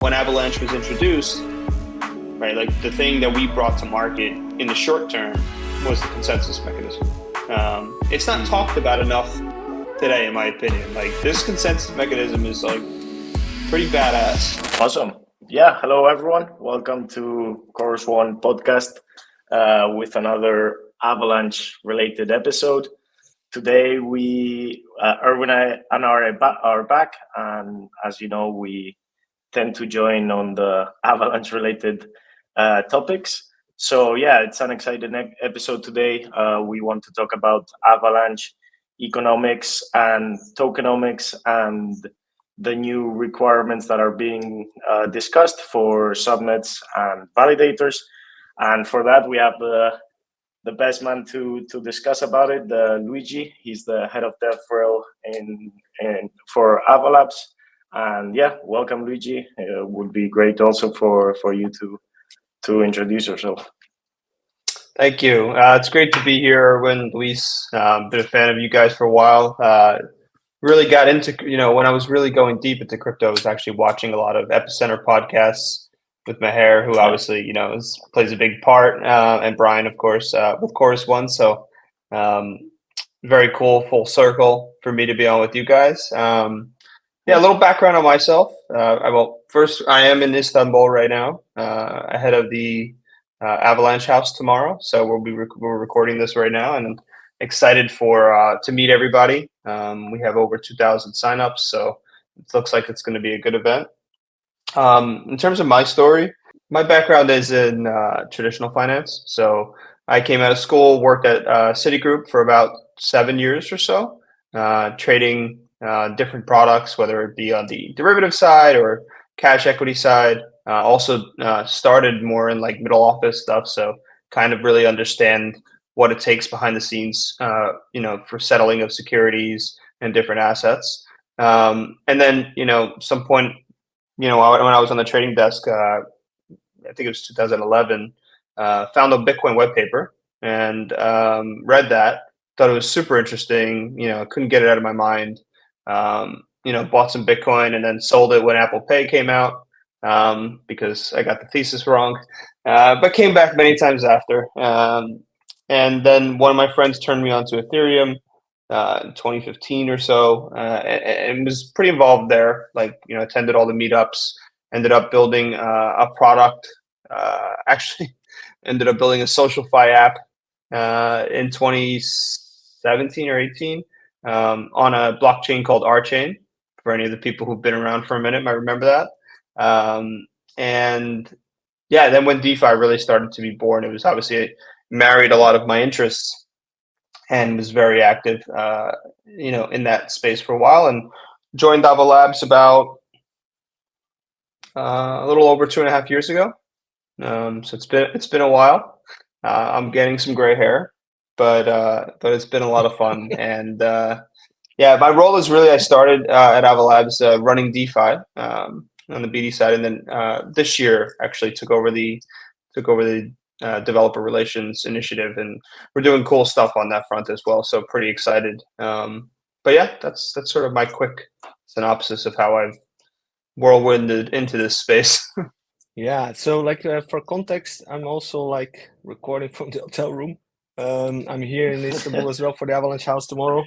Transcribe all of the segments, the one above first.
when Avalanche was introduced, right, like the thing that we brought to market in the short term was the consensus mechanism. It's not talked about enough today, in my opinion. Like this consensus mechanism is like pretty badass. Awesome. Yeah. Hello, everyone. Welcome to Chorus One podcast with another Avalanche related episode. Today, Erwin and I are back. And as you know, we tend to join on the Avalanche related topics. So yeah, it's an exciting episode today. We want to talk about Avalanche economics and tokenomics and the new requirements that are being discussed for subnets and validators. And for that, we have the best man to discuss about it, Luigi. He's the head of DevRel for Avalanche. And yeah, welcome, Luigi. It would be great also for you to introduce yourself. Thank you. It's great to be here, Erwin, Luis. Been a fan of you guys for a while. Really got into, when I was really going deep into crypto, I was actually watching a lot of Epicenter podcasts with Maher, who obviously, plays a big part, and Brian, of course, with Chorus One. So very cool, full circle for me to be on with you guys. Yeah, a little background on myself. First, I am in Istanbul right now, ahead of the Avalanche house tomorrow. So we're recording this right now, and I'm excited to meet everybody. We have over 2,000 signups, so it looks like it's going to be a good event. In terms of my story, my background is in traditional finance. So I came out of school, worked at Citigroup for about 7 years or so, trading different products, whether it be on the derivative side or cash equity side. Also started more in like middle office stuff, so kind of really understand what it takes behind the scenes, for settling of securities and different assets. And then, some point, when I was on the trading desk, I think it was 2011, found a Bitcoin white paper and read that. Thought it was super interesting. Couldn't get it out of my mind. Bought some Bitcoin and then sold it when Apple Pay came out because I got the thesis wrong, but came back many times after. And then one of my friends turned me on to Ethereum in 2015 or so, and was pretty involved there. Attended all the meetups. Ended up building a product. Actually, ended up building a SocialFi app in 2017 or 18 on a blockchain called Appchain. For any of the people who've been around for a minute might remember that. And yeah, then when DeFi really started to be born, it was obviously married a lot of my interests and was very active, in that space for a while, and joined Avalanche about a little over 2.5 years ago. So it's been a while. I'm getting some gray hair, but it's been a lot of fun. And yeah, my role is really I started at Avalanche running DeFi on the BD side, and then this year actually took over the developer relations initiative, and we're doing cool stuff on that front as well. So pretty excited. But yeah, that's sort of my quick synopsis of how I've whirlwinded into this space. Yeah. So for context, I'm also recording from the hotel room. I'm here in Istanbul as well for the Avalanche house tomorrow.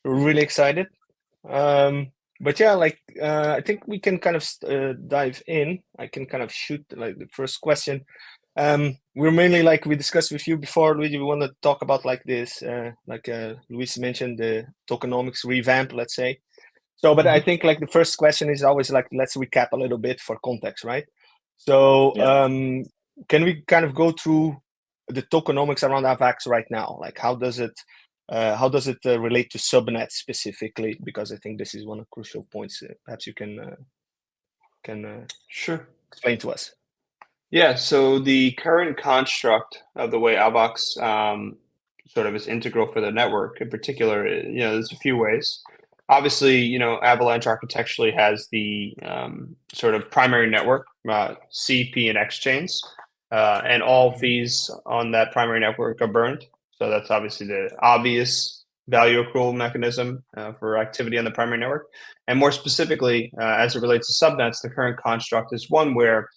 We're really excited. But yeah, I think we can kind of dive in. I can kind of shoot the first question. We're mainly we discussed with you before, Luigi, we want to talk about this, Luis mentioned, the tokenomics revamp, let's say. So, but I think the first question is always let's recap a little bit for context, right? So, can we kind of go through the tokenomics around AVAX right now? How does it relate to subnet specifically? Because I think this is one of the crucial points. Perhaps you can Sure explain to us. Yeah, so the current construct of the way AVAX sort of is integral for the network in particular, there's a few ways. Obviously, Avalanche architecturally has the sort of primary network, C, P, and X chains, and all fees on that primary network are burned. So that's obviously the obvious value accrual mechanism for activity on the primary network. And more specifically, as it relates to subnets, the current construct is one where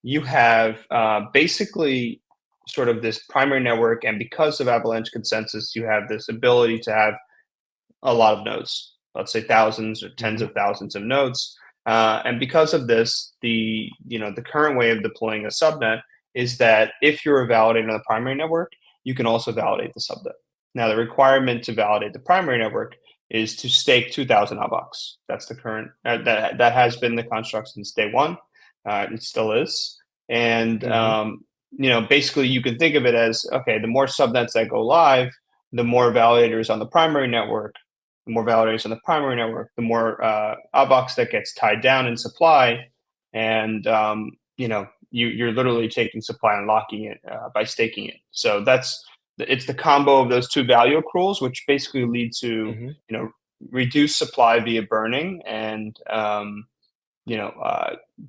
you have basically sort of this primary network, and because of Avalanche consensus, you have this ability to have a lot of nodes, let's say thousands or tens of thousands of nodes. And because of this, the current way of deploying a subnet is that if you're a validator on the primary network, you can also validate the subnet. Now, the requirement to validate the primary network is to stake 2,000 AVAX. That's the current that has been the construct since day one. It still is, and basically you can think of it as, okay, the more subnets that go live, the more validators on the primary network. The more validators on the primary network, the more AVAX that gets tied down in supply, and you're literally taking supply and locking it by staking it. So it's the combo of those two value accruals, which basically lead to reduced supply via burning and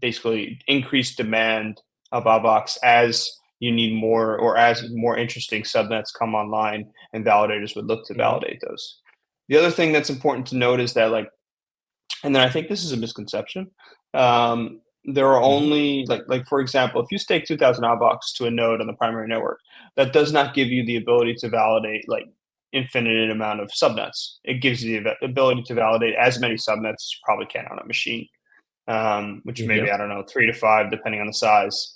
basically increased demand of AVAX as you need more, or as more interesting subnets come online, and validators would look to validate those. The other thing that's important to note is that, and then I think this is a misconception. There are only for example, if you stake 2,000 AVAX to a node on the primary network, that does not give you the ability to validate infinite amount of subnets. It gives you the ability to validate as many subnets as you probably can on a machine, which maybe, I don't know, 3 to 5 depending on the size,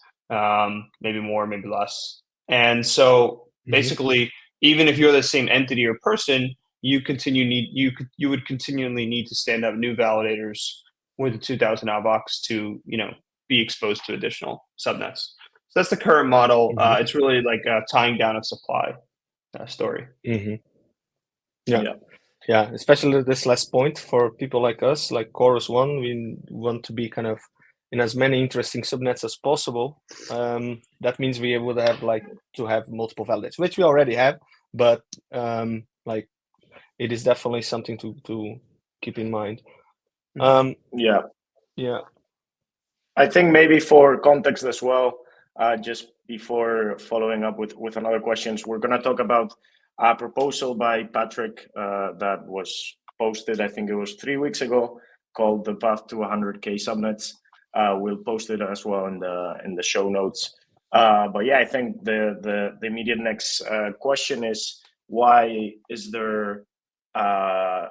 maybe more, maybe less. And so basically, even if you're the same entity or person, you would continually need to stand up new validators with the 2,000 AVAX to be exposed to additional subnets. So that's the current model. It's really like a tying down of supply story. Yeah, especially this last point for people like us, like Chorus One, we want to be kind of in as many interesting subnets as possible. That means we would have to have multiple validators, which we already have, but it is definitely something to keep in mind. Yeah. I think maybe for context as well, just before following up with another questions, we're going to talk about a proposal by Patrick that was posted, I think it was 3 weeks ago, called The Path to 100k Subnets. We'll post it as well in the show notes. But yeah, I think the immediate next question is, why is there a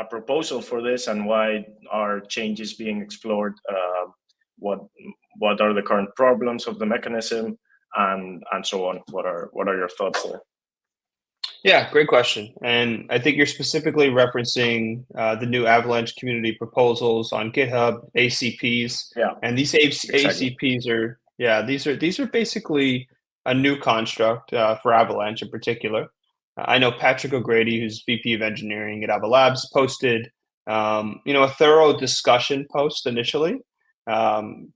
proposal for this, and why are changes being explored? What are the current problems of the mechanism, and so on? What are your thoughts there? Yeah, great question. And I think you're specifically referencing the new Avalanche community proposals on GitHub, ACPs. Yeah. And these ACPs are these are basically a new construct for Avalanche in particular. I know Patrick O'Grady, who's VP of Engineering at Avalanche, posted a thorough discussion post initially,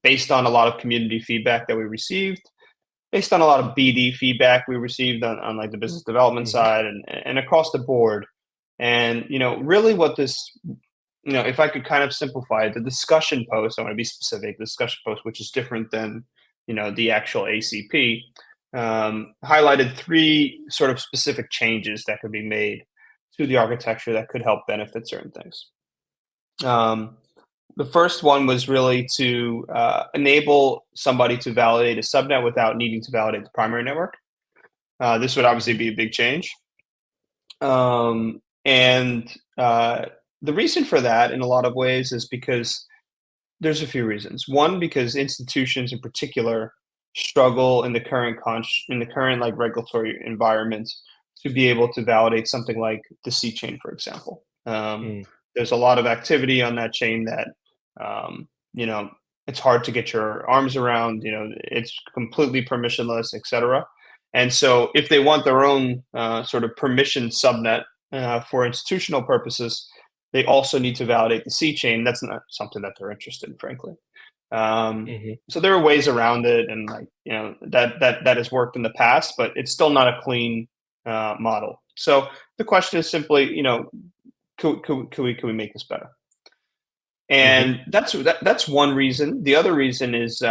based on a lot of community feedback that we received, based on a lot of BD feedback we received on the business development side and across the board. And really what this, if I could kind of simplify it, the discussion post, I want to be specific, the discussion post, which is different than the actual ACP, highlighted 3 sort of specific changes that could be made to the architecture that could help benefit certain things. The first one was really to enable somebody to validate a subnet without needing to validate the primary network. This would obviously be a big change. And the reason for that, in a lot of ways, is because there's a few reasons. One, because institutions in particular struggle in the current regulatory environment to be able to validate something like the C chain, for example. There's a lot of activity on that chain that it's hard to get your arms around. It's completely permissionless, etc. And so if they want their own sort of permissioned subnet for institutional purposes, they also need to validate the C chain. That's not something that they're interested in, frankly. So there are ways around it, and that has worked in the past, but it's still not a clean model. So the question is simply, could we make this better? And that's one reason. The other reason is,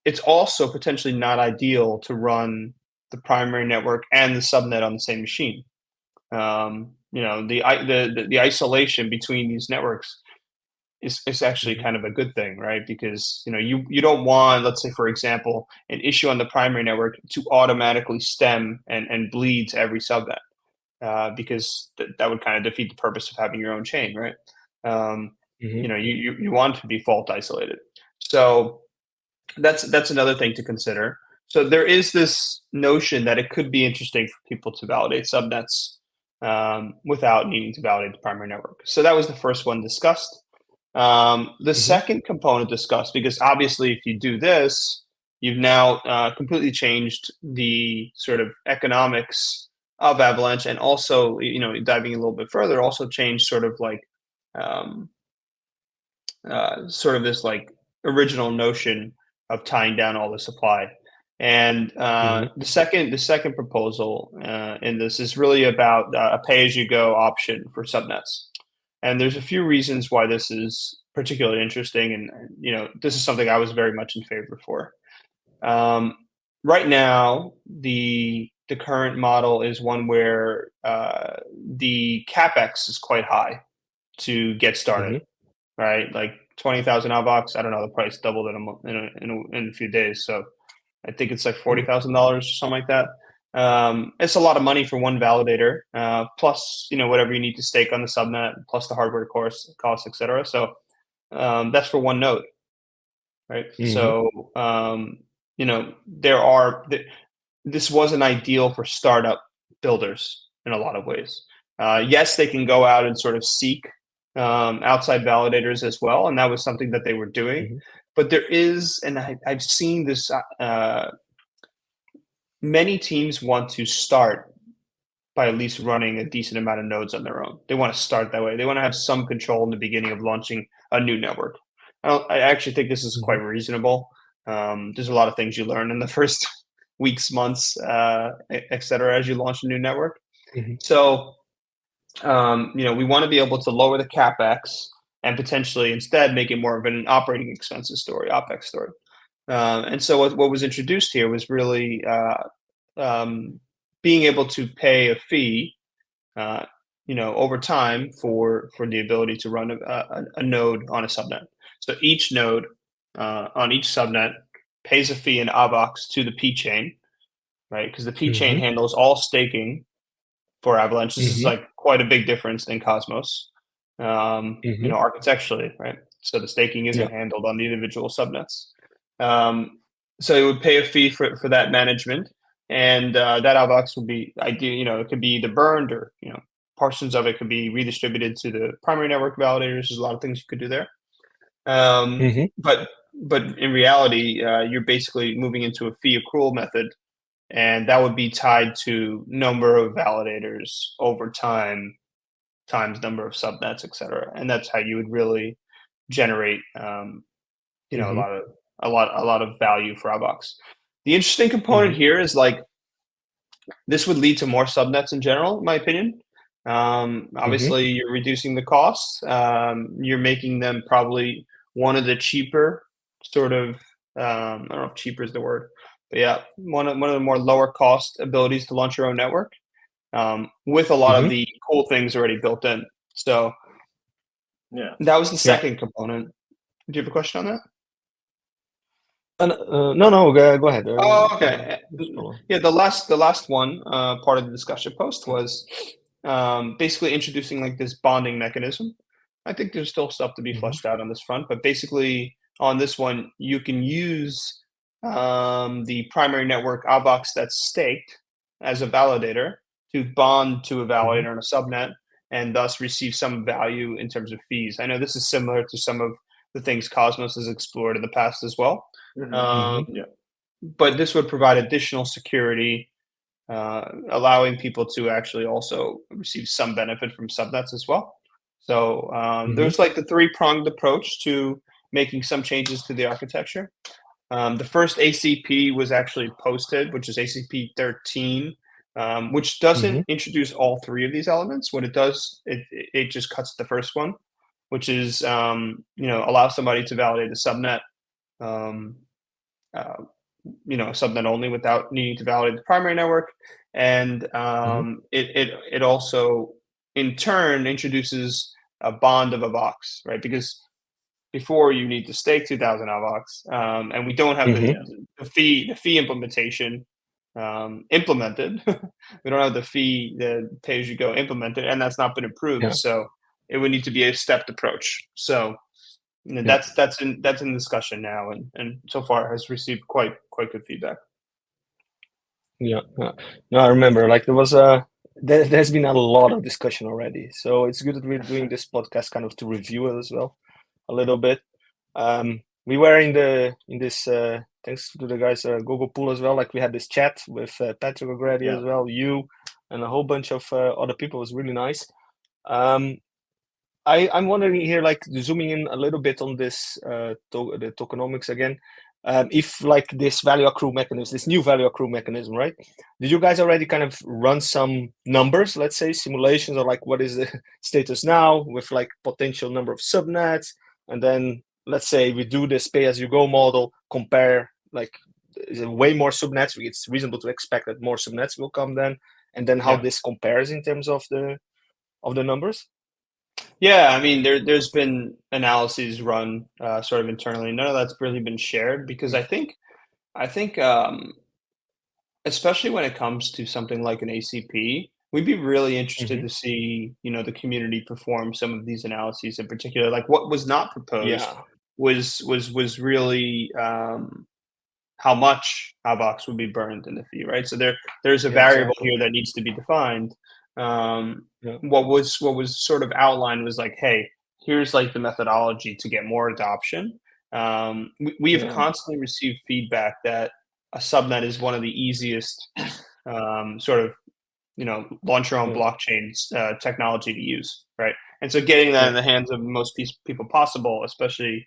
it's also potentially not ideal to run the primary network and the subnet on the same machine. the isolation between these networks is actually kind of a good thing, right? Because you don't want, let's say for example, an issue on the primary network to automatically stem and bleed to every subnet, because that would kind of defeat the purpose of having your own chain, right? You want to be fault isolated. So that's another thing to consider. So there is this notion that it could be interesting for people to validate subnets without needing to validate the primary network. So that was the first one discussed. The second component discussed, because obviously if you do this, you've now completely changed the sort of economics of Avalanche, and also, diving a little bit further, also changed sort of like sort of this like original notion of tying down all the supply. And the second proposal in this is really about a pay-as-you-go option for subnets. And there's a few reasons why this is particularly interesting, and this is something I was very much in favor for. Right now, the current model is one where the capex is quite high to get started, right? Like 20,000 AVAX. I don't know, the price doubled in a few days, so I think it's like $40,000 or something like that. It's a lot of money for one validator, plus whatever you need to stake on the subnet, plus the hardware costs, etc. So that's for one node, right? So this wasn't ideal for startup builders in a lot of ways. Yes, they can go out and sort of seek outside validators as well, and that was something that they were doing. But there is, and I've seen this, many teams want to start by at least running a decent amount of nodes on their own. They want to start that way. They want to have some control in the beginning of launching a new network. I actually think this is quite reasonable. There's a lot of things you learn in the first weeks, months, et cetera, as you launch a new network. So, we want to be able to lower the capex and potentially instead make it more of an operating expenses story, OPEX story. And so what was introduced here was really being able to pay a fee, over time for the ability to run a node on a subnet. So each node on each subnet pays a fee in AVAX to the P chain, right? Because the P chain handles all staking for Avalanche. This is like quite a big difference in Cosmos, architecturally, right? So the staking isn't handled on the individual subnets. So it would pay a fee for that management, and that AVAX would be ideal. It could be either burned or portions of it could be redistributed to the primary network validators. There's a lot of things you could do there. But in reality, you're basically moving into a fee accrual method, and that would be tied to number of validators over time times number of subnets, et cetera. And that's how you would really generate, a lot of value for AVAX. The interesting component here is like this would lead to more subnets in general, in my opinion. Obviously, you're reducing the costs. You're making them probably one of the cheaper sort of. I don't know if cheaper is the word, but yeah, one of the more lower cost abilities to launch your own network, with a lot of the cool things already built in. So that was the second component. Do you have a question on that? No, go ahead. Oh, okay. Yeah, the last one, part of the discussion post was basically introducing like this bonding mechanism. I think there's still stuff to be fleshed out on this front, but basically on this one, you can use the primary network AVAX that's staked as a validator to bond to a validator on a subnet, and thus receive some value in terms of fees. I know this is similar to some of the things Cosmos has explored in the past as well. But this would provide additional security, allowing people to actually also receive some benefit from subnets as well. So there's like the three-pronged approach to making some changes to the architecture. The first ACP was actually posted, which is ACP 13, which doesn't introduce all three of these elements. What it does, it just cuts the first one, which is allow somebody to validate a subnet a subnet only without needing to validate the primary network. And it also in turn introduces a bond of AVAX, right? Because before you need to stake 2,000 AVAX, and we don't have the fee implementation implemented. We don't have the pay as you go implemented, and that's not been approved. So it would need to be a stepped approach. So that's in discussion now, and so far has received quite good feedback. No, I remember like there's been a lot of discussion already. So it's good that we're doing this podcast kind of to review it as well a little bit. We were in this thanks to the guys Google Pool as well. Like we had this chat with Patrick already as well, you and a whole bunch of other people. It was really nice. I'm wondering here, like zooming in a little bit on this the tokenomics again. If like this value accrue mechanism, this new value accrue mechanism, right? Did you guys already kind of run some numbers, let's say simulations, or like what is the status now with like potential number of subnets, and then let's say we do this pay-as-you-go model, compare like is it way more subnets? It's reasonable to expect that more subnets will come then, and then how this compares in terms of the numbers. Yeah, I mean, there's been analyses run sort of internally. None of that's really been shared because I think especially when it comes to something like an ACP, we'd be really interested to see the community perform some of these analyses in particular. Like what was not proposed was really how much AVAX would be burned in the fee, right? So there's a variable here that needs to be defined. What was sort of outlined was like, hey, here's like the methodology to get more adoption. We have constantly received feedback that a subnet is one of the easiest sort of launch your own blockchain technology to use, right? And so getting that in the hands of the most people possible, especially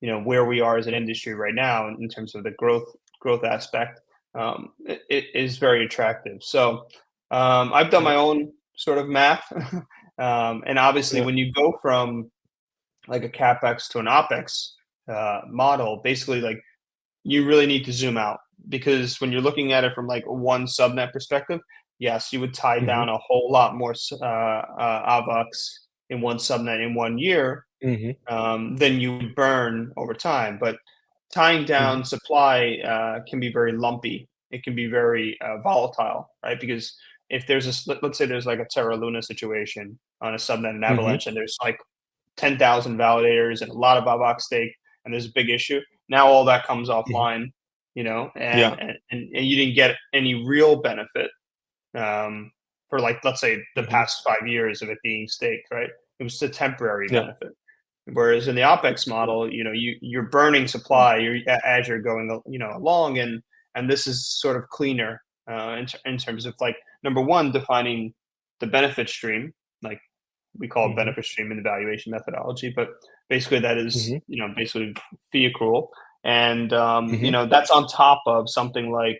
where we are as an industry right now in terms of the growth aspect, it is very attractive. So I've done my own sort of math, and obviously when you go from like a capex to an opex model, basically like you really need to zoom out, because when you're looking at it from like one subnet perspective, yes, you would tie down a whole lot more AVAX in one subnet in 1 year than you would burn over time. But tying down supply can be very lumpy. It can be very volatile, right? Because if there's let's say there's like a Terra Luna situation on a subnet in Avalanche, and there's like 10,000 validators and a lot of AVAX stake, and there's a big issue. Now all that comes offline, and you didn't get any real benefit for like, let's say the past 5 years of it being staked, right? It was a temporary benefit. Whereas in the OPEX model, you're burning supply as you're going, along, and this is sort of cleaner in terms of like, number one, defining the benefit stream, like we call it benefit stream in the valuation methodology, but basically that is basically fee accrual, and that's on top of something like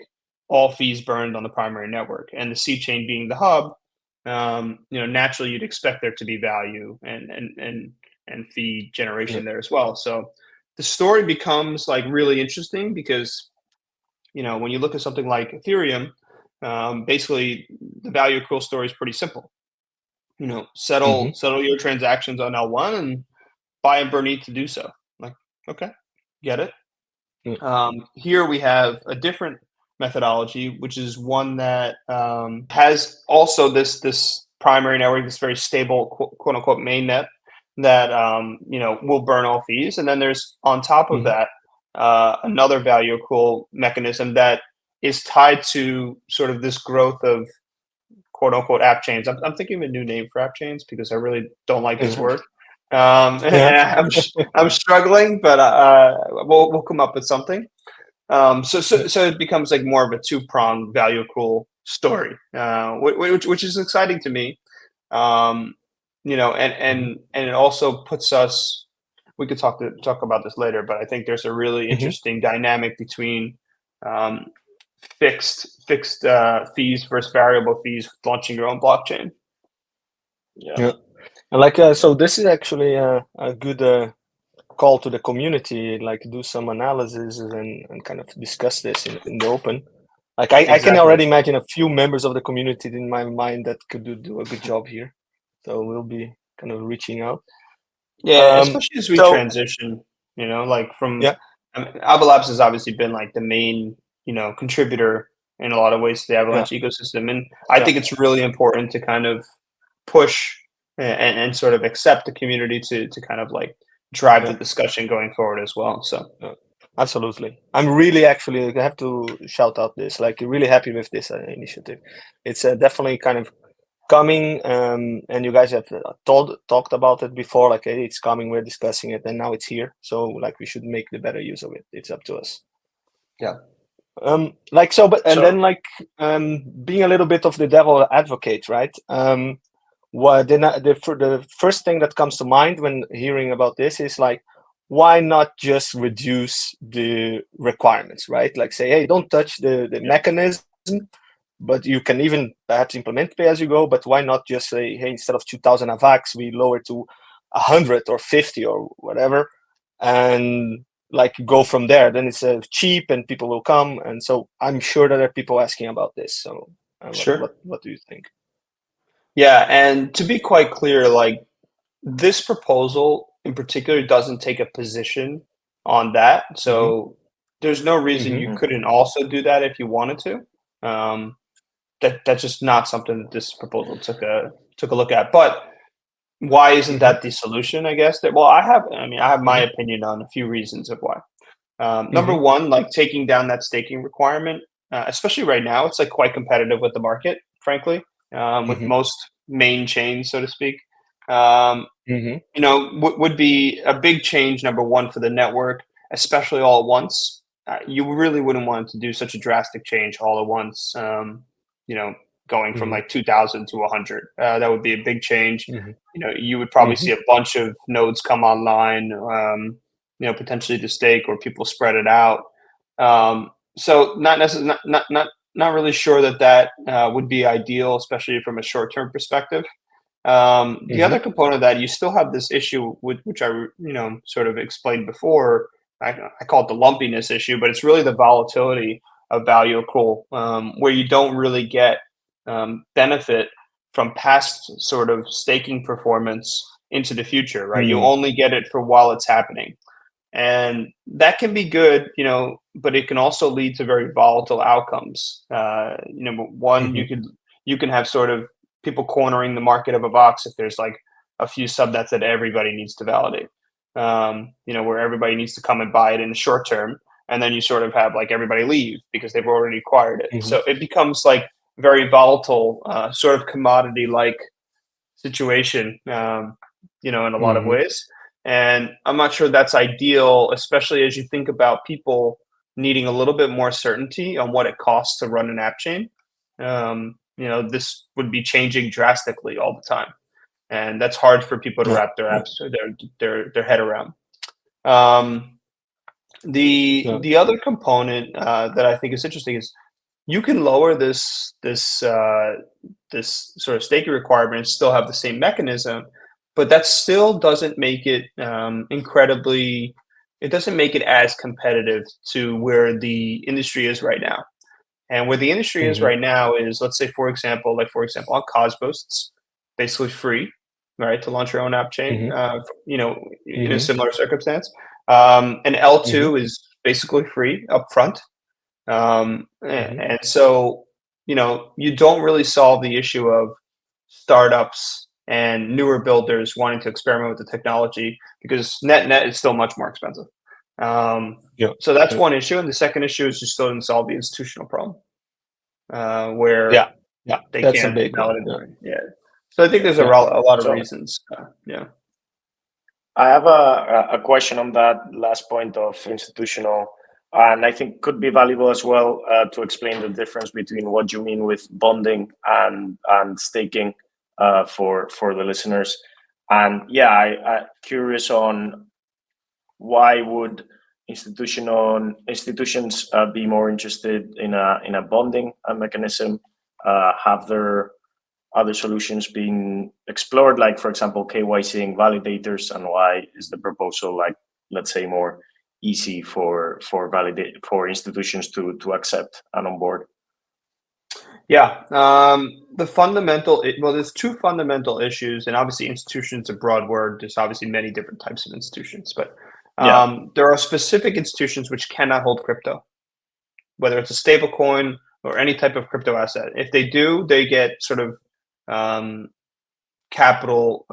all fees burned on the primary network, and the seed chain being the hub. Naturally you'd expect there to be value and fee generation there as well. So the story becomes like really interesting because when you look at something like Ethereum, basically the value accrual story is pretty simple. Settle your transactions on L1 and buy and burn ETH to do so. Like, okay, get it. Here we have a different methodology, which is one that has also this primary network, this very stable quote unquote mainnet that will burn all fees, and then there's on top of that another value accrual mechanism that is tied to sort of this growth of quote unquote app chains. I'm thinking of a new name for app chains because I really don't like this word. I'm struggling, but we'll come up with something. So it becomes like more of a two-pronged value accrual story, which is exciting to me. And it also puts us. We could talk about this later, but I think there's a really interesting dynamic between fixed fees versus variable fees launching your own blockchain. Yeah. And like so this is actually a good call to the community, like do some analysis and kind of discuss this in the open. Like I can already imagine a few members of the community in my mind that could do a good job here. So we'll be kind of reaching out. Yeah, especially as we transition, like from Avalabs has obviously been like the main, contributor in a lot of ways to the Avalanche ecosystem. And I think it's really important to kind of push and sort of accept the community to kind of like drive the discussion going forward as well. So absolutely. I'm really actually, I have to shout out this, like really happy with this initiative. It's definitely kind of coming, and you guys have talked about it before, like hey, it's coming, we're discussing it, and now it's here. So like we should make the better use of it. It's up to us. Yeah. Then being a little bit of the devil advocate, right? The first thing that comes to mind when hearing about this is like, why not just reduce the requirements, right? Like say, hey, don't touch the mechanism, but you can even perhaps implement pay as you go. But why not just say, hey, instead of 2,000 AVAX, we lower to 100 or 50 or whatever, and like go from there. Then it's cheap and people will come. And so I'm sure that there are people asking about this. So sure. What do you think? Yeah, and to be quite clear, like this proposal in particular doesn't take a position on that. So there's no reason you couldn't also do that if you wanted to. That's just not something that this proposal took a look at. But why isn't that the solution? I guess I have my opinion on a few reasons of why. Number one, like taking down that staking requirement, especially right now, it's like quite competitive with the market, frankly, with most main chains, so to speak. Would be a big change. Number one for the network, especially all at once. You really wouldn't want to do such a drastic change all at once. Going from like 2,000 to 100. That would be a big change. You would probably see a bunch of nodes come online, potentially to stake or people spread it out. So not really sure that would be ideal, especially from a short-term perspective. The other component of that, you still have this issue which I sort of explained before. I call it the lumpiness issue, but it's really the volatility of value accrual, where you don't really get benefit from past sort of staking performance into the future, right? You only get it for while it's happening. And that can be good, but it can also lead to very volatile outcomes. One, you can have sort of people cornering the market of a box if there's like a few subnets that everybody needs to validate, where everybody needs to come and buy it in the short term. And then you sort of have like everybody leave because they've already acquired it. So it becomes like very volatile, sort of commodity-like situation, in a lot of ways. And I'm not sure that's ideal, especially as you think about people needing a little bit more certainty on what it costs to run an app chain. This would be changing drastically all the time, and that's hard for people to wrap their head around. The other component that I think is interesting is you can lower this sort of staking requirement and still have the same mechanism, but that still doesn't make it it doesn't make it as competitive to where the industry is right now. And where the industry is right now is, let's say, for example, on Cosmos, it's basically free, right, to launch your own app chain, in a similar circumstance. And L2 is basically free upfront. And so, you don't really solve the issue of startups and newer builders wanting to experiment with the technology because net is still much more expensive. So that's one issue. And the second issue is you still didn't solve the institutional problem where they that's can't a big validate one. So I think there's a lot of reasons. I have a question on that last point of institutional, and I think could be valuable as well to explain the difference between what you mean with bonding and staking for the listeners. And I'm curious on why would institutions be more interested in a bonding mechanism? Have there other solutions being explored, like for example KYCing validators, and why is the proposal like let's say, more easy for institutions to accept and onboard? Yeah, there's two fundamental issues, and obviously institutions is a broad word. There's obviously many different types of institutions, but there are specific institutions which cannot hold crypto, whether it's a stable coin or any type of crypto asset. If they do, they get sort of capital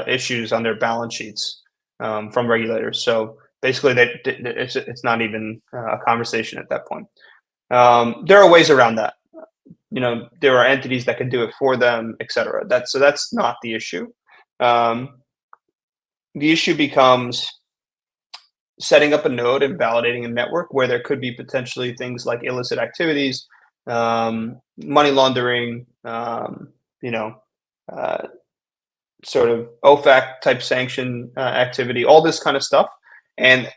issues on their balance sheets from regulators. So basically, it's not even a conversation at that point. There are ways around that. There are entities that can do it for them, etc. That's not the issue. The issue becomes setting up a node and validating a network where there could be potentially things like illicit activities, money laundering, sort of OFAC type sanction activity, all this kind of stuff. And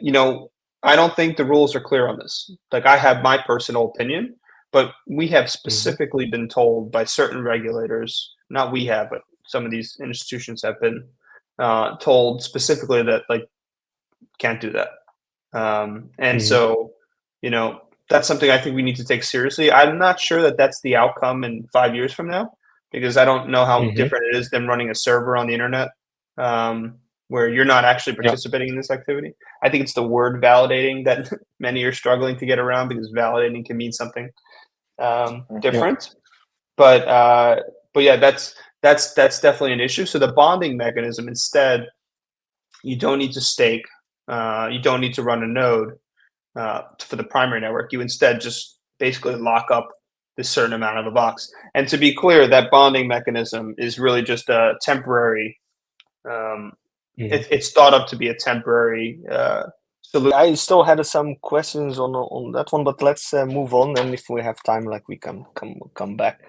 I don't think the rules are clear on this. Like, I have my personal opinion, but we have specifically been told by certain regulators, not we have, but some of these institutions have been told specifically that, like, can't do that. So, that's something I think we need to take seriously. I'm not sure that that's the outcome in 5 years from now, because I don't know how different it is than running a server on the internet, where you're not actually participating in this activity. I think it's the word validating that many are struggling to get around, because validating can mean something different. But yeah, that's definitely an issue. So the bonding mechanism, instead, you don't need to stake, you don't need to run a node for the primary network. You instead just basically lock up this certain amount of a box. And to be clear, that bonding mechanism is really just a temporary. It's thought up to be a temporary solution. I still had some questions on that one, but let's move on. And if we have time, like, we can come back.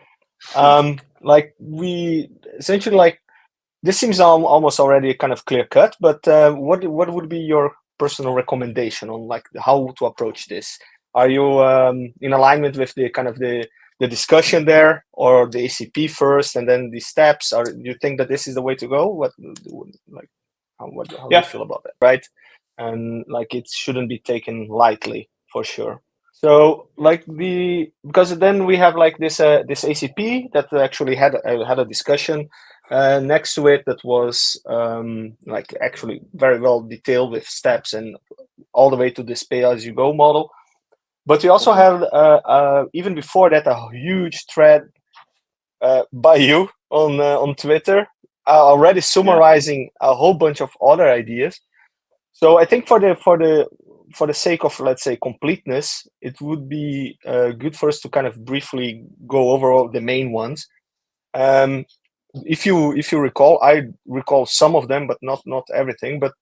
Like, we essentially, like, this seems almost already kind of clear cut. But what would be your personal recommendation on, like, how to approach this? Are you in alignment with the kind of the discussion there, or the ACP first and then the steps? Or do you think that this is the way to go? What do you feel about that, right? And, like, it shouldn't be taken lightly, for sure. So, like, because then we have, like, this ACP that actually had a discussion next to it that was like, actually very well detailed with steps and all the way to this pay-as-you-go model. But we also have even before that a huge thread by you on Twitter, already summarizing a whole bunch of other ideas. So I think for the sake of, let's say, completeness, it would be good for us to kind of briefly go over all the main ones. If you recall, I recall some of them, but not everything. But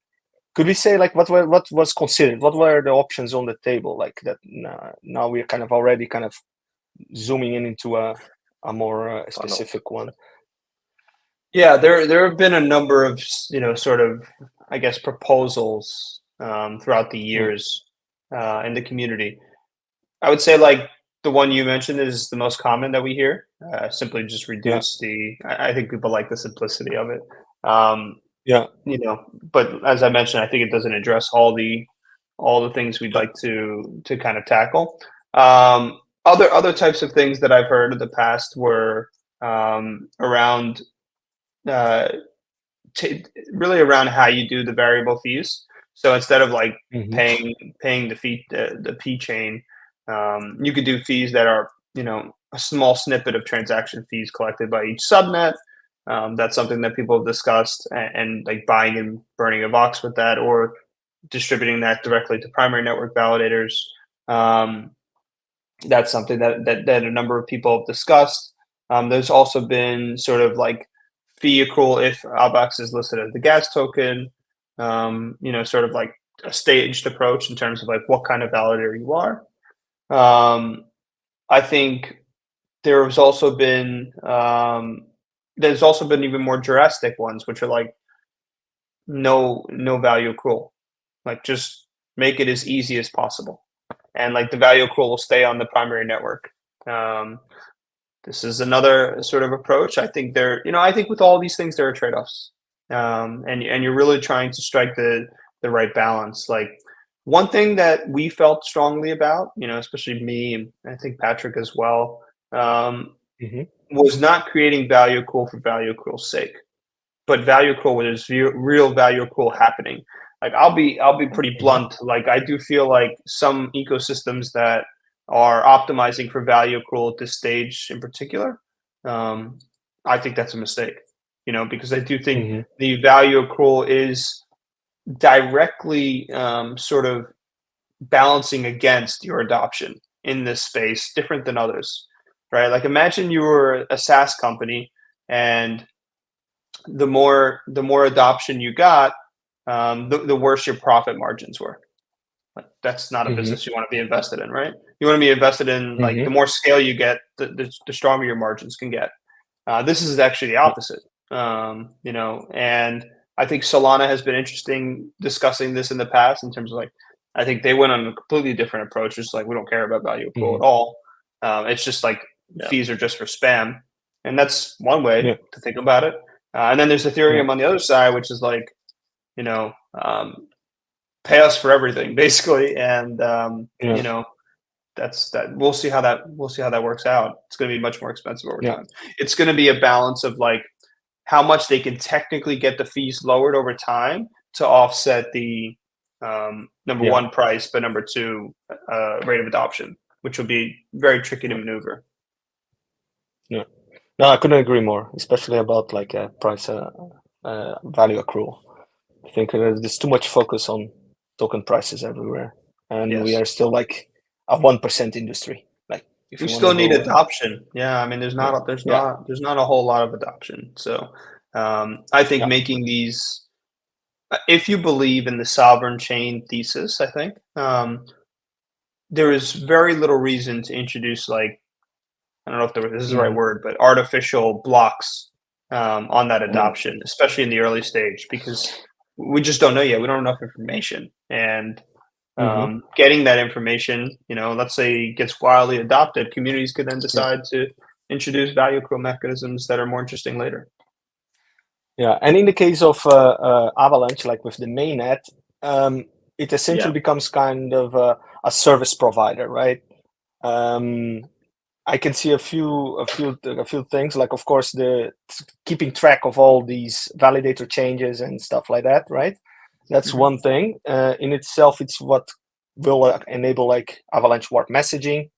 could we say, like, what was considered? What were the options on the table? Like that. Now we're kind of already kind of zooming into a more specific one. Yeah, there have been a number of sort of, I guess, proposals throughout the years in the community. I would say, like, the one you mentioned is the most common that we hear. Simply just reduce I think people like the simplicity of it. But as I mentioned, I think it doesn't address all the things we'd like to kind of tackle. Other types of things that I've heard in the past were around really around how you do the variable fees. So instead of, like, paying the fee, the P chain, you could do fees that are a small snippet of transaction fees collected by each subnet. That's something that people have discussed, and like buying and burning a box with that, or distributing that directly to primary network validators. That's something that a number of people have discussed. There's also been sort of like fee accrual if AVAX is listed as the gas token. Sort of like a staged approach in terms of, like, what kind of validator you are. I think there's also been even more drastic ones, which are like no value accrual. Like, just make it as easy as possible, and, like, the value accrual will stay on the primary network. This is another sort of approach. I think I think with all these things there are trade-offs, and you're really trying to strike the right balance. Like one thing that we felt strongly about, especially me and I think Patrick as well, was not creating value accrual for value accrual's sake, but value accrual where there's real value accrual happening. Like I'll be pretty blunt. Like I do feel like some ecosystems that are optimizing for value accrual at this stage in particular, I think that's a mistake. Because I do think the value accrual is directly sort of balancing against your adoption in this space, different than others, right? Like imagine you were a SaaS company, and the more adoption you got, the worse your profit margins were. Like that's not a business you want to be invested in, right? You want to be invested in like the more scale you get, the stronger your margins can get. This is actually the opposite, and I think Solana has been interesting discussing this in the past in terms of like, I think they went on a completely different approach. Just like we don't care about value accrual at all. It's just like fees are just for spam, and that's one way to think about it. And then there's Ethereum on the other side, which is like, pay us for everything basically, and that's that. We'll see how that works out. It's going to be much more expensive over time. It's going to be a balance of like how much they can technically get the fees lowered over time to offset the number one price, but number two rate of adoption, which will be very tricky to maneuver. Yeah, no, I couldn't agree more, especially about like price value accrual. I think there's too much focus on token prices everywhere, and we are still like a 1% industry. Like we still need adoption. Yeah, I mean, there's not a whole lot of adoption. So I think making these, if you believe in the sovereign chain thesis, I think there is very little reason to introduce like, I don't know if this is the right word, but artificial blocks on that adoption, especially in the early stage, because we just don't know yet. We don't have enough information, and getting that information, let's say it gets wildly adopted, communities could then decide to introduce value accrual mechanisms that are more interesting later. Yeah, and in the case of Avalanche, like with the mainnet, it essentially becomes kind of a service provider, right? I can see a few things, like of course the keeping track of all these validator changes and stuff like that, right? That's one thing in itself. It's what will enable like Avalanche warp messaging.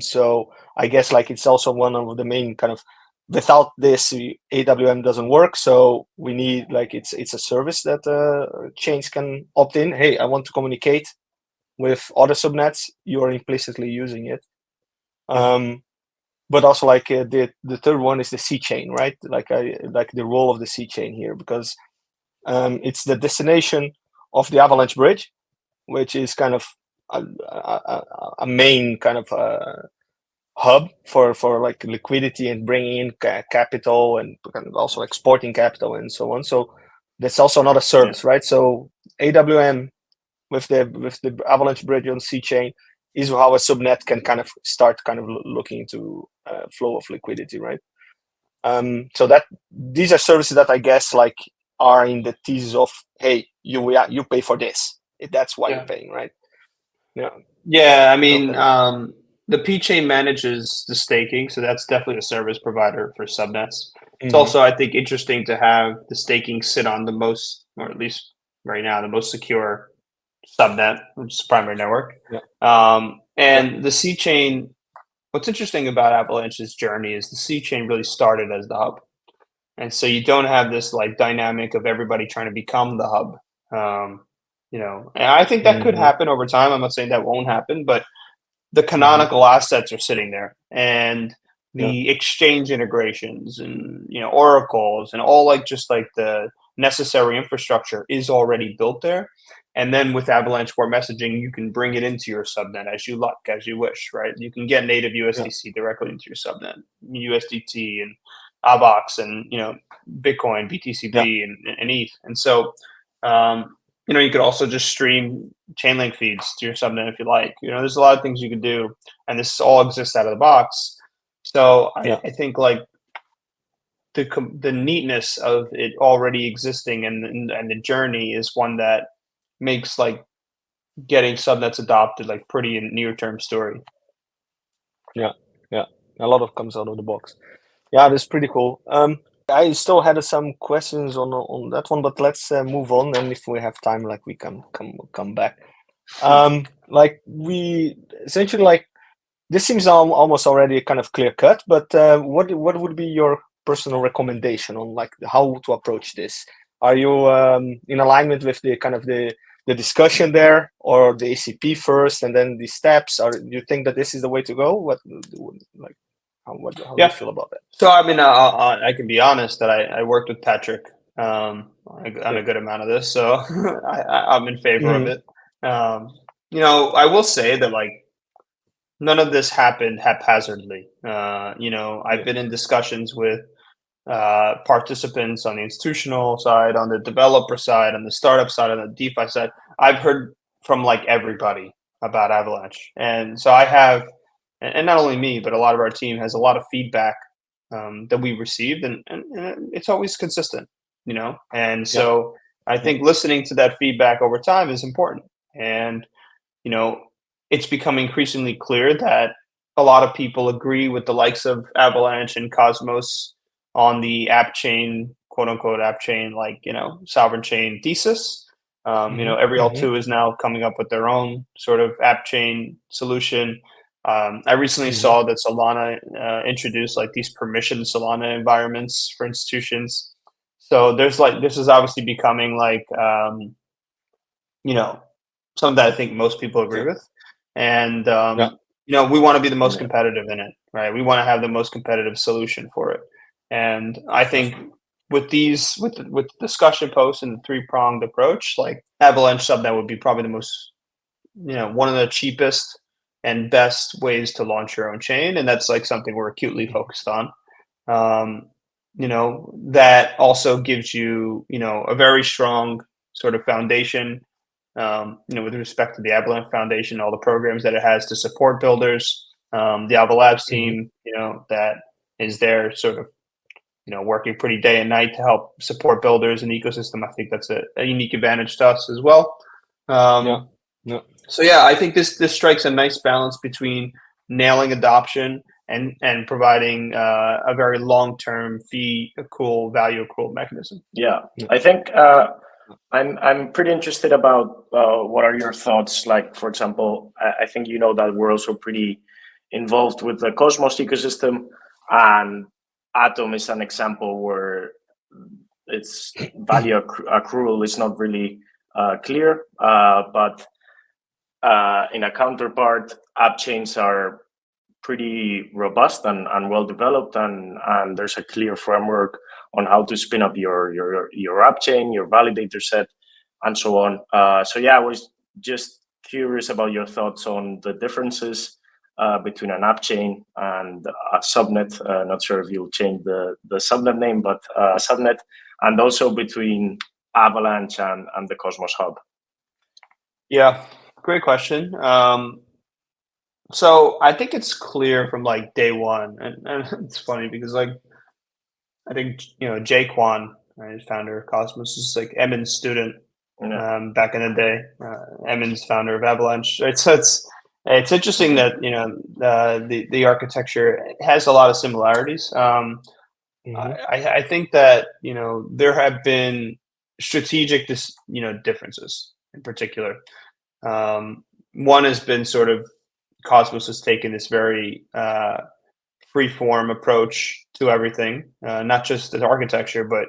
So I guess like it's also one of the main kind of, without this AWM doesn't work. So we need like it's a service that chains can opt in. Hey, I want to communicate with other subnets. You are implicitly using it. But also like the third one is the C chain, right? Like the role of the C chain here, because it's the destination of the Avalanche bridge, which is kind of a main kind of hub for like liquidity and bringing in capital and kind of also exporting capital and so on. So that's also not a service, right? So AWM with the Avalanche bridge on C chain is how a subnet can kind of start kind of looking into flow of liquidity, right? So that these are services that I guess like are in the thesis of, hey, you pay for this. That's why you're paying, right? Yeah. I mean, the P chain manages the staking, so that's definitely a service provider for subnets. It's also, I think, interesting to have the staking sit on the most, or at least right now, the most secure subnet, which is the primary network. And the C chain, what's interesting about Avalanche's journey is the C chain really started as the hub. And so you don't have this like dynamic of everybody trying to become the hub. And I think that could happen over time. I'm not saying that won't happen, but the canonical assets are sitting there, and the exchange integrations and oracles and all like just like the necessary infrastructure is already built there. And then with Avalanche Warp Messaging, you can bring it into your subnet as you wish, right? You can get native USDC directly into your subnet, USDT and AVAX and Bitcoin, BTCB and ETH. And so you could also just stream Chainlink feeds to your subnet if you like. There's a lot of things you could do, and this all exists out of the box. So I think like the neatness of it already existing and the journey is one that makes like getting subnets adopted like pretty a near-term story. Yeah, a lot of comes out of the box. Yeah, that's pretty cool. I still had some questions on that one, but let's move on, and if we have time, like we can come back. Like we essentially like this seems almost already kind of clear cut, but what would be your personal recommendation on like how to approach this? Are you in alignment with the kind of the discussion there, or the ACP first and then the steps? Or do you think that this is the way to go? What like how do you feel about that? So I mean, I can be honest that I worked with Patrick on a good amount of this, so I'm in favor of it. You know, I will say that like none of this happened haphazardly. You know, I've been in discussions with participants on the institutional side, on the developer side, on the startup side, on the DeFi side. I've heard from like everybody about Avalanche, and so I have, and not only me, but a lot of our team has a lot of feedback that we received, and it's always consistent, you know. And so I think listening to that feedback over time is important, and you know, it's become increasingly clear that a lot of people agree with the likes of Avalanche and Cosmos on the Appchain, quote unquote Appchain, like, you know, sovereign chain thesis. You know, every L2 is now coming up with their own sort of Appchain solution. I recently saw that Solana introduced like these permissioned Solana environments for institutions. So there's like, this is obviously becoming like, you know, something that I think most people agree with. And, you know, we want to be the most competitive in it, right? We want to have the most competitive solution for it. And I think with these, with discussion posts and the three-pronged approach, like Avalanche Subnet would be probably the most, you know, one of the cheapest and best ways to launch your own chain. And that's like something we're acutely focused on. You know, that also gives you, you know, a very strong sort of foundation, you know, with respect to the Avalanche Foundation, all the programs that it has to support builders, the Alva Labs team, you know, that is there sort of, you know, working pretty day and night to help support builders and the ecosystem. I think that's a unique advantage to us as well. So yeah, I think this strikes a nice balance between nailing adoption and providing a very long-term fee accrual, value accrual mechanism. Yeah, I think I'm pretty interested about what are your thoughts. Like, for example, I think you know that we're also pretty involved with the Cosmos ecosystem, and Atom is an example where its value accrual is not really clear, but in a counterpart, app chains are pretty robust and well developed, and there's a clear framework on how to spin up your app chain, your validator set, and so on. So yeah, I was just curious about your thoughts on the differences between an app chain and a subnet. Not sure if you'll change the subnet name, but subnet, and also between Avalanche and the Cosmos Hub. Yeah, great question. So I think it's clear from like day one, and it's funny because like I think, you know, Jay Kwan, right, founder of Cosmos, is like Emin's student back in the day. Emin's founder of Avalanche. Right? So it's interesting that, you know, the architecture has a lot of similarities. I think that, you know, there have been strategic differences in particular. One has been sort of Cosmos has taken this very free-form approach to everything, not just the architecture, but,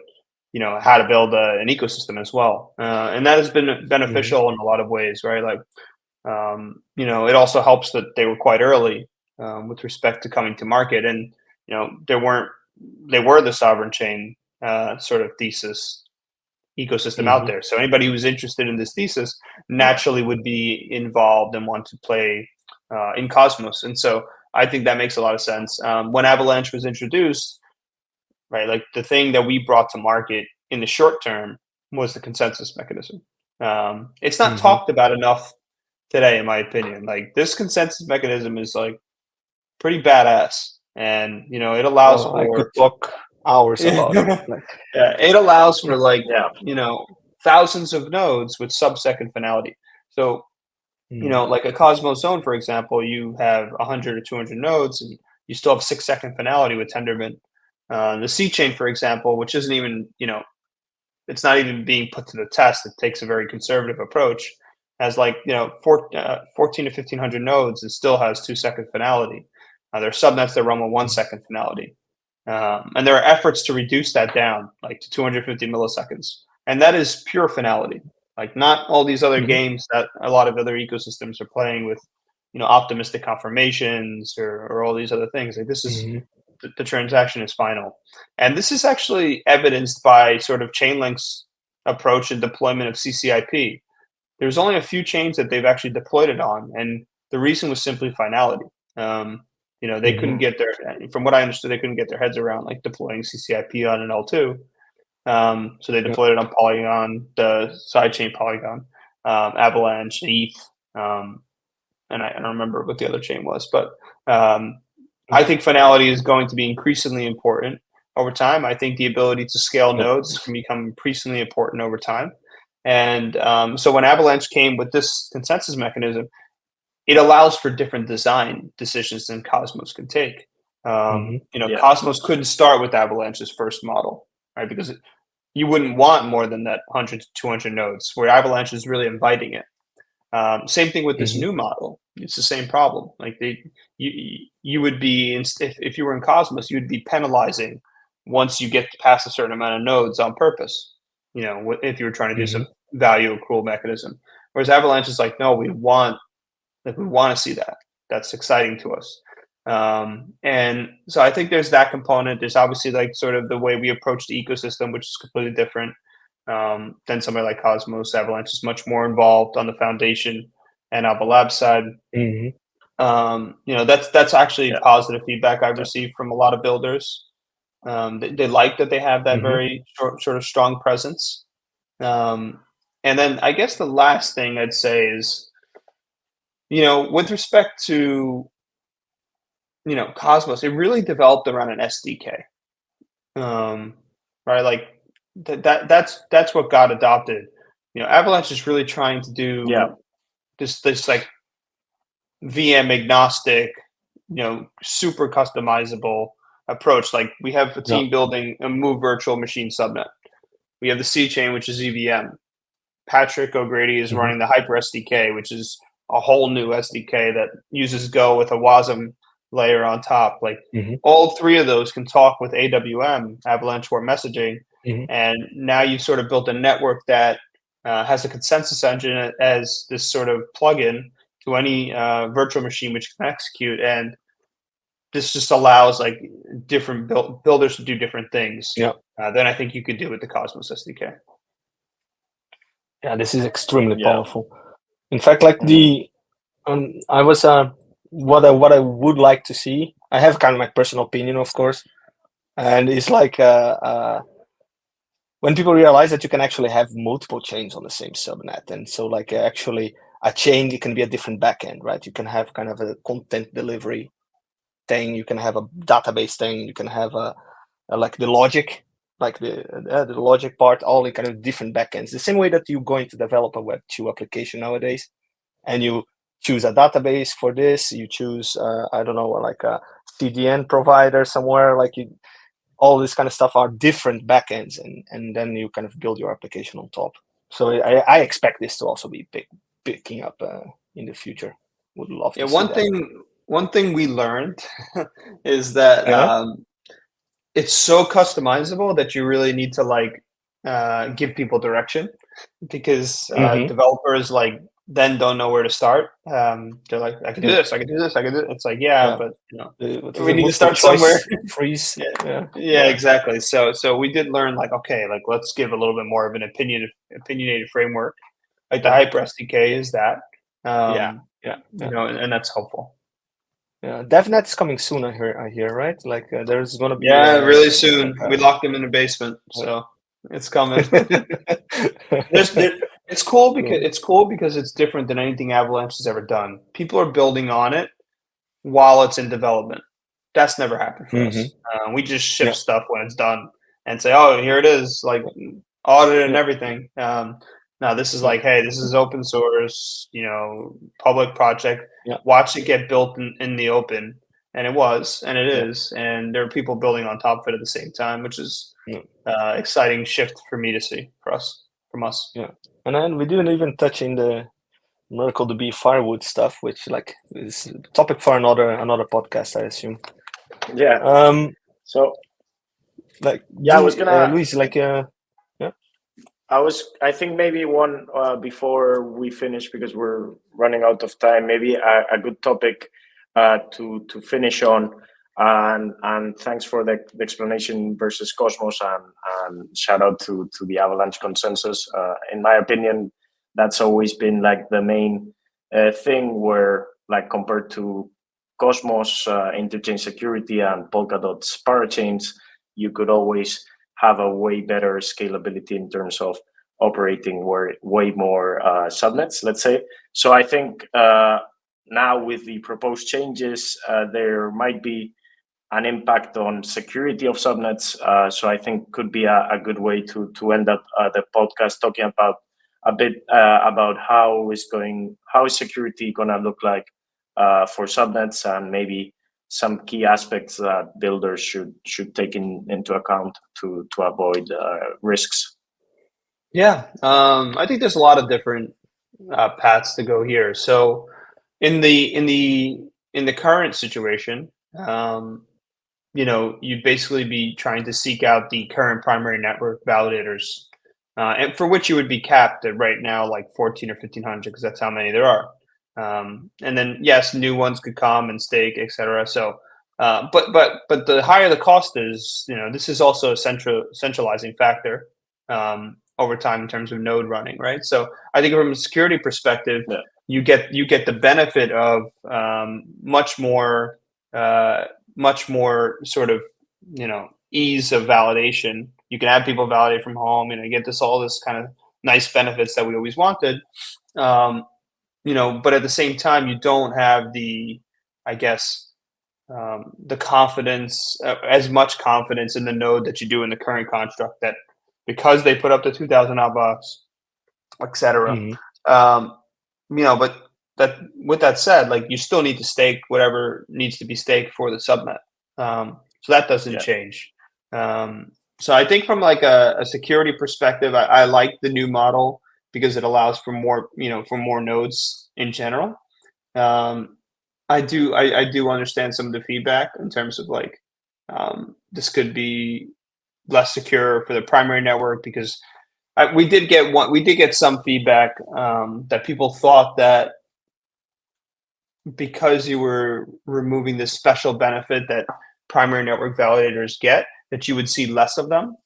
you know, how to build an ecosystem as well. And that has been beneficial in a lot of ways, right? Like, you know, it also helps that they were quite early with respect to coming to market, and, you know, they were the sovereign chain sort of thesis ecosystem out there. So anybody who's interested in this thesis naturally would be involved and want to play in Cosmos. And so I think that makes a lot of sense. When Avalanche was introduced, right, like the thing that we brought to market in the short term was the consensus mechanism. It's not talked about enough today, in my opinion. Like, this consensus mechanism is like pretty badass, and, you know, it allows for I could talk hours about it. yeah, it allows for like, you know, thousands of nodes with sub-second finality. So, like a Cosmos zone, for example, you have 100 or 200 nodes, and you still have 6-second finality with Tendermint. The C chain, for example, which isn't even, it's not even being put to the test. It takes a very conservative approach. Has 14 to 1500 nodes, and still has 2-second finality. There are subnets that run with 1-second finality, and there are efforts to reduce that down, like to 250 milliseconds, and that is pure finality. Like not all these other games that a lot of other ecosystems are playing with, optimistic confirmations or all these other things. Like this is the transaction is final, and this is actually evidenced by sort of Chainlink's approach and deployment of CCIP. There's only a few chains that they've actually deployed it on, and the reason was simply finality. They couldn't get from what I understood, they couldn't get their heads around like deploying CCIP on an L2. So they deployed it on Polygon, the sidechain Polygon, Avalanche, ETH, and I don't remember what the other chain was, but I think finality is going to be increasingly important over time. I think the ability to scale nodes can become increasingly important over time. And so when Avalanche came with this consensus mechanism, it allows for different design decisions than Cosmos can take. Cosmos couldn't start with Avalanche's first model, right? Because you wouldn't want more than that 100 to 200 nodes, where Avalanche is really inviting it. Same thing with this new model. It's the same problem. Like you would be, if you were in Cosmos, you'd be penalizing once you get past a certain amount of nodes on purpose. If you were trying to do some value accrual mechanism. Whereas Avalanche is like, no, we want to see that. That's exciting to us. And so I think there's that component. There's obviously like sort of the way we approach the ecosystem, which is completely different than somebody like Cosmos. Avalanche is much more involved on the foundation and on the lab side. That's actually positive feedback I've received from a lot of builders. They like that they have that very sort of strong presence. And then I guess the last thing I'd say is, with respect to, Cosmos, it really developed around an SDK, right? Like that's what got adopted. Avalanche is really trying to do this like VM agnostic, super customizable approach. Like we have a team building a Move virtual machine subnet. We have the C chain, which is EVM. Patrick O'Grady is running the Hyper SDK, which is a whole new SDK that uses Go with a WASM layer on top. Like all three of those can talk with AWM, Avalanche Web Messaging, and now you've sort of built a network that has a consensus engine as this sort of plugin to any virtual machine which can execute. And this just allows like different builders to do different things than I think you could do with the Cosmos SDK. Yeah, this is extremely powerful. In fact, like I was what I would like to see. I have kind of my personal opinion, of course, and it's like when people realize that you can actually have multiple chains on the same subnet, and so like actually a chain, it can be a different backend, right? You can have kind of a content delivery thing, you can have a database thing, you can have like the logic, like the logic part, all in kind of different backends. The same way that you're going to develop a Web2 application nowadays, and you choose a database for this, you choose I don't know, like a CDN provider somewhere, like all this kind of stuff are different backends, and then you kind of build your application on top. So I expect this to also be picking up in the future. Would love to see that. One thing we learned is that it's so customizable that you really need to like give people direction, because developers like then don't know where to start. They're like, I can do this, I can do this, I can do it. It's like, but we need to start somewhere. Freeze. Exactly. So we did learn like, okay, like let's give a little bit more of an opinionated framework. Like the Hyper SDK is that. And that's helpful. Yeah, DevNet is coming soon. I hear, right? Like there's gonna be really soon. We locked them in the basement, so it's coming. It's cool because it's different than anything Avalanche has ever done. People are building on it while it's in development. That's never happened for us. We just ship stuff when it's done and say, "Oh, here it is." Like audited and everything. Now this is like, hey, this is open source, public project. Yeah. Watch it get built in the open, and it was, and it is, and there are people building on top of it at the same time, which is exciting shift for me to see from us. Yeah, and then we didn't even touch in the MiracleDB firewood stuff, which like is a topic for another podcast, I assume. Yeah. So, like, I was gonna, Luis, like, I think maybe one before we finish, because we're running out of time, maybe a good topic to finish on, and thanks for the explanation versus Cosmos, and shout out to the Avalanche consensus. In my opinion, that's always been like the main thing, where like compared to Cosmos interchain security and Polkadot's parachains, you could always have a way better scalability in terms of operating way more subnets, let's say. So I think now with the proposed changes, there might be an impact on security of subnets. So I think could be a good way to end up the podcast talking about a bit about how is security gonna look like for subnets, and maybe some key aspects that builders should take into account to avoid risks. Yeah, I think there's a lot of different paths to go here. So, in the current situation, you'd basically be trying to seek out the current primary network validators, and for which you would be capped at right now like 14 or 1500, because that's how many there are. And then yes, new ones could come and stake, etc. So, but the higher the cost is, this is also a centralizing factor over time in terms of node running, right? So I think from a security perspective, you get the benefit of much more sort of ease of validation. You can have people validate from home, you get all this kind of nice benefits that we always wanted. But at the same time, you don't have the, I guess, the confidence, as much confidence in the node that you do in the current construct, that because they put up the 2000 AVAX, etc. But that, with that said, like, you still need to stake whatever needs to be staked for the subnet. So that doesn't change. So I think from like a security perspective, I like the new model because it allows for more, for more nodes in general. I do understand some of the feedback in terms of like, this could be less secure for the primary network, because we did get some feedback that people thought that because you were removing this special benefit that primary network validators get, that you would see less of them.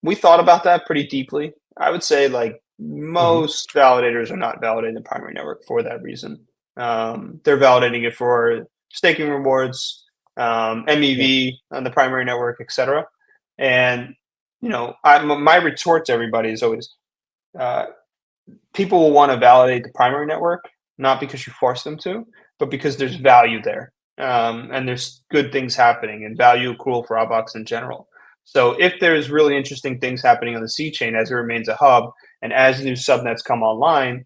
We thought about that pretty deeply. I would say like most validators are not validating the primary network for that reason. They're validating it for staking rewards, MEV on the primary network, etc. And my retort to everybody is always, people will want to validate the primary network, not because you force them to, but because there's value there, and there's good things happening and value accrual for AVAX in general. So if there's really interesting things happening on the C chain as it remains a hub, and as new subnets come online,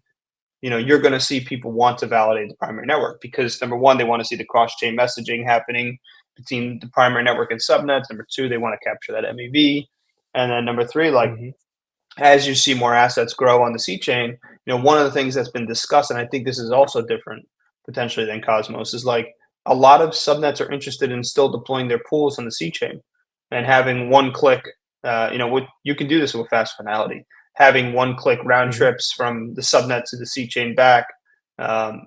you're going to see people want to validate the primary network, because number one, they want to see the cross-chain messaging happening between the primary network and subnets. Number two, they want to capture that MEV. And then number three, like, as you see more assets grow on the C chain, one of the things that's been discussed, and I think this is also different potentially than Cosmos, is like a lot of subnets are interested in still deploying their pools on the C chain and having one click. You can do this with fast Finality. Having one click round trips from the subnet to the C chain back, all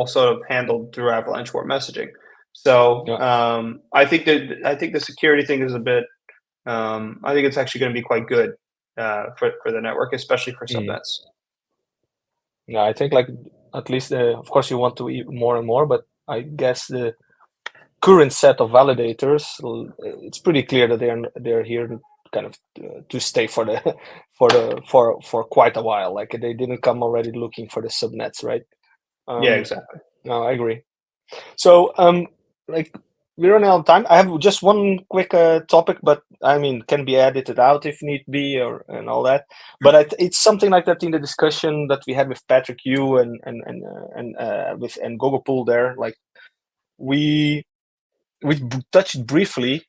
sort of handled through Avalanche War messaging. So I think the security thing is a bit. I think it's actually going to be quite good for the network, especially for subnets. Yeah, I think like at least of course you want to eat more and more, but I guess the current set of validators, it's pretty clear that they're here to kind of to stay for quite a while. Like, they didn't come already looking for the subnets, right? Yeah, exactly. No, I agree. So like we're running out of time. I have just one quick topic, but I mean, can be edited out if need be, and all that. But it's something like that in the discussion that we had with Patrick Yu and Gogopool there. Like we touched briefly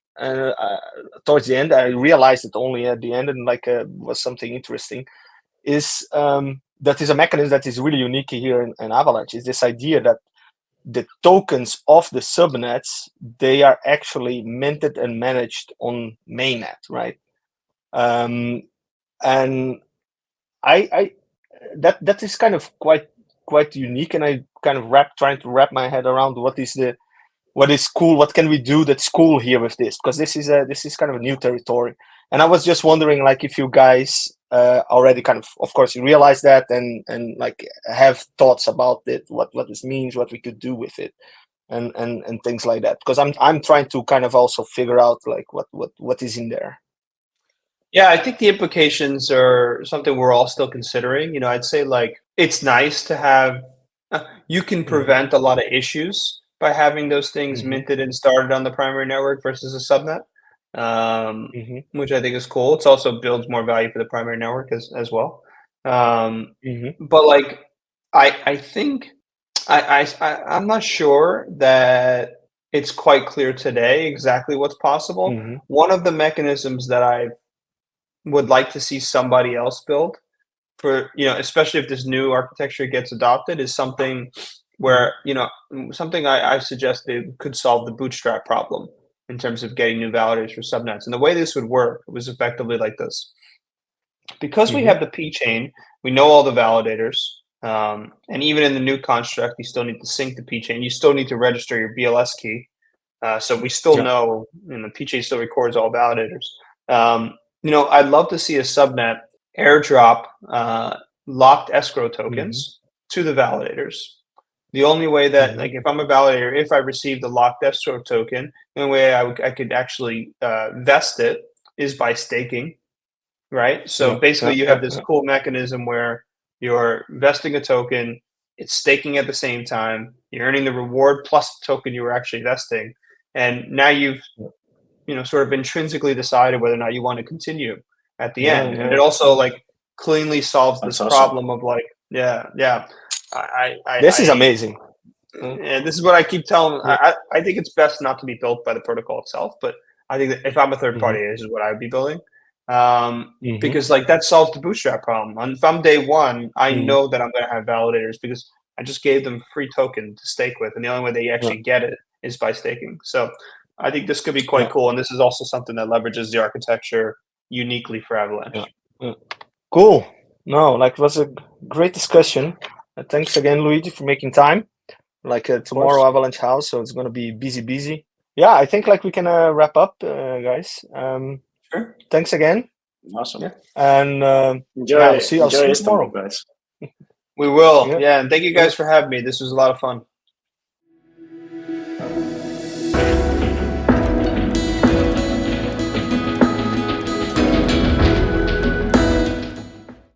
towards the end. I realized it only at the end, and like was something interesting. Is that is a mechanism that is really unique here in Avalanche. Is this idea that the tokens of the subnets, they are actually minted and managed on mainnet, right? And I that is kind of quite unique, and I kind of trying to wrap my head around what is cool, what can we do that's cool here with this, because this is kind of a new territory. And I was just wondering, like, if you guys already kind of course, you realize that and like have thoughts about it, what this means, what we could do with it, and things like that. Because I'm trying to kind of also figure out like what is in there. Yeah, I think the implications are something we're all still considering. You know, I'd say like it's nice to have. You can prevent a lot of issues by having those things minted and started on the primary network versus a subnet. Which I think is cool. It also builds more value for the primary network as well. But like, I think I'm not sure that it's quite clear today exactly what's possible. One of the mechanisms that I would like to see somebody else build for, you know, especially if this new architecture gets adopted, is something where, you know, something I suggested could solve the bootstrap problem in terms of getting new validators for subnets. And the way this would work was effectively like this. Because we have the P chain, we know all the validators. And even in the new construct, you still need to sync the P chain. You still need to register your BLS key. So we still know, you know, P chain still records all validators. You know, I'd love to see a subnet airdrop locked escrow tokens to the validators. The only way that, like, if I'm a validator, if I received a locked escrow token, the only way I could actually vest it is by staking, right? So basically, you have this cool mechanism where you're vesting a token, it's staking at the same time, you're earning the reward plus the token you were actually vesting, and now you've, you know, sort of intrinsically decided whether or not you want to continue at the end. And it also like cleanly solves this problem of like, this is amazing. And this is what I keep telling. I think it's best not to be built by the protocol itself, but I think that if I'm a third party, this is what I would be building. Because like that solves the bootstrap problem. And if I'm day one, I know that I'm going to have validators because I just gave them free token to stake with, and the only way they actually get it is by staking. So I think this could be quite cool, and this is also something that leverages the architecture uniquely for Avalanche. Cool. No, like it was a great discussion. Thanks again, Luigi, for making time. Like tomorrow, Avalanche House, so it's going to be busy. Yeah, I think like we can wrap up, guys. Sure. Thanks again. Awesome. Yeah. And I'll see you tomorrow, guys. We will. Yeah, and thank you guys for having me. This was a lot of fun.